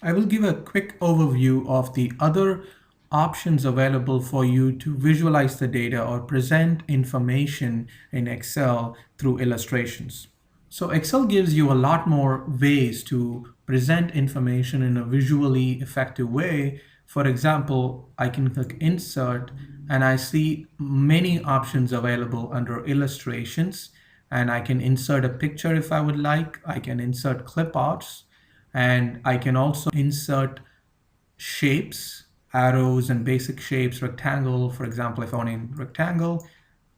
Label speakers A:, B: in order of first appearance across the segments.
A: I will give a quick overview of the other options available for you to visualize the data or present information in Excel through illustrations. So Excel gives you a lot more ways to present information in a visually effective way. For example, I can click Insert and I see many options available under illustrations, and I can insert a picture if I would like. I can insert clip arts, and I can also insert shapes, arrows and basic shapes, rectangle. For example, if I want a rectangle,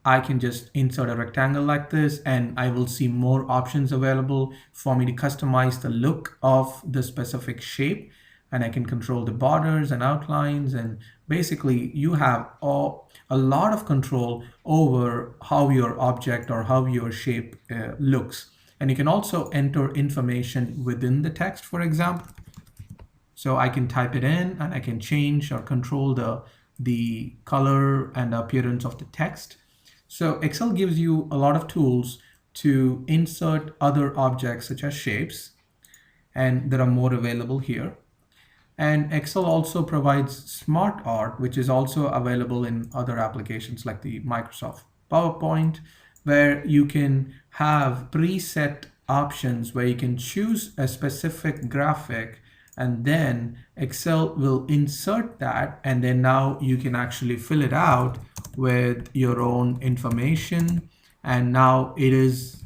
A: I can just insert a rectangle like this and I will see more options available for me to customize the look of the specific shape, and I can control the borders and outlines, and basically you have a lot of control over how your object or how your shape looks. And you can also enter information within the text, for example. So I can type it in and I can change or control the color and the appearance of the text. So Excel gives you a lot of tools to insert other objects such as shapes, and there are more available here. And Excel also provides Smart Art, which is also available in other applications like the Microsoft PowerPoint, where you can have preset options where you can choose a specific graphic, and then Excel will insert that, and then now you can actually fill it out with your own information, and now it is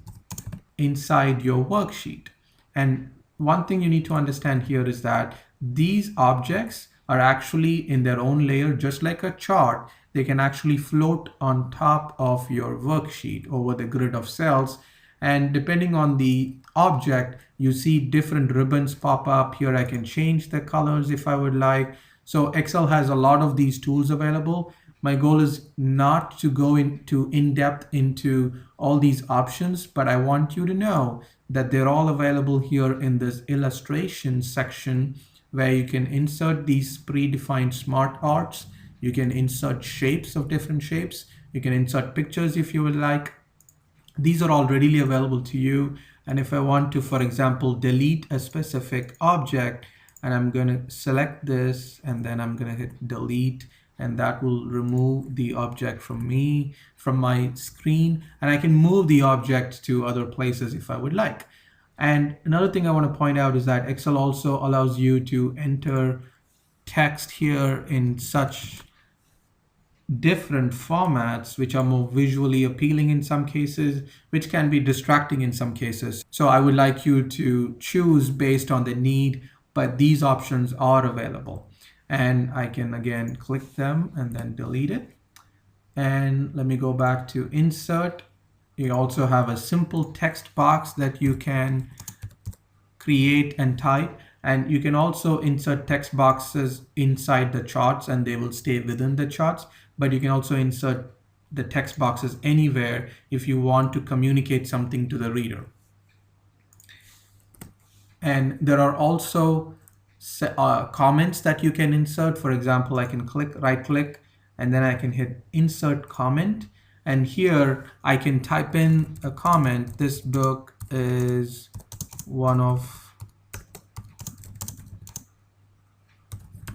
A: inside your worksheet. And one thing you need to understand here is that these objects are actually in their own layer, just like a chart. They can actually float on top of your worksheet over the grid of cells, and depending on the object, you see different ribbons pop up here. I can change the colors if I would like. So Excel has a lot of these tools available. My goal is not to go into in-depth into all these options, but I want you to know that they're all available here in this illustration section, where you can insert these predefined smart arts. You can insert shapes of different shapes. You can insert pictures if you would like. These are all readily available to you. And if I want to, for example, delete a specific object, and I'm going to select this and then I'm going to hit delete, and that will remove the object from my screen, and I can move the object to other places if I would like. And another thing I want to point out is that Excel also allows you to enter text here in such different formats, which are more visually appealing in some cases, which can be distracting in some cases. So I would like you to choose based on the need, but these options are available. And I can again click them and then delete it. And let me go back to insert. You also have a simple text box that you can create and type. And you can also insert text boxes inside the charts and they will stay within the charts. But you can also insert the text boxes anywhere if you want to communicate something to the reader. And there are also comments that you can insert. For example, I can right click and then I can hit insert comment. And here I can type in a comment. This book is one of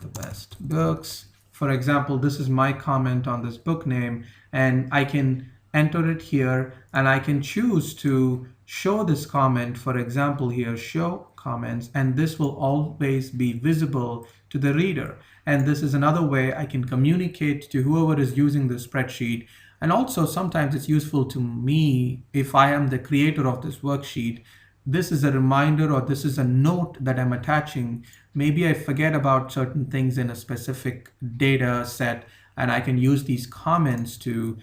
A: the best books. For example, this is my comment on this book name, and I can enter it here and I can choose to show this comment. For example, here, show comments, and this will always be visible to the reader. And this is another way I can communicate to whoever is using the spreadsheet. And also sometimes it's useful to me if I am the creator of this worksheet. This is a reminder, or this is a note that I'm attaching. Maybe I forget about certain things in a specific data set, and I can use these comments to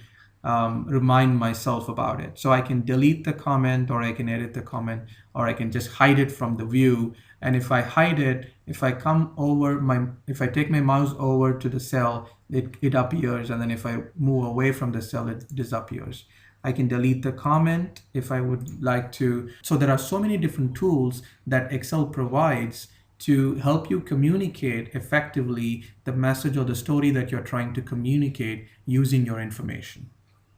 A: remind myself about it. So I can delete the comment, or I can edit the comment, or I can just hide it from the view. And if I hide it, if I take my mouse over to the cell, it appears, and then if I move away from the cell, it disappears. I can delete the comment if I would like to. So there are so many different tools that Excel provides to help you communicate effectively the message or the story that you're trying to communicate using your information.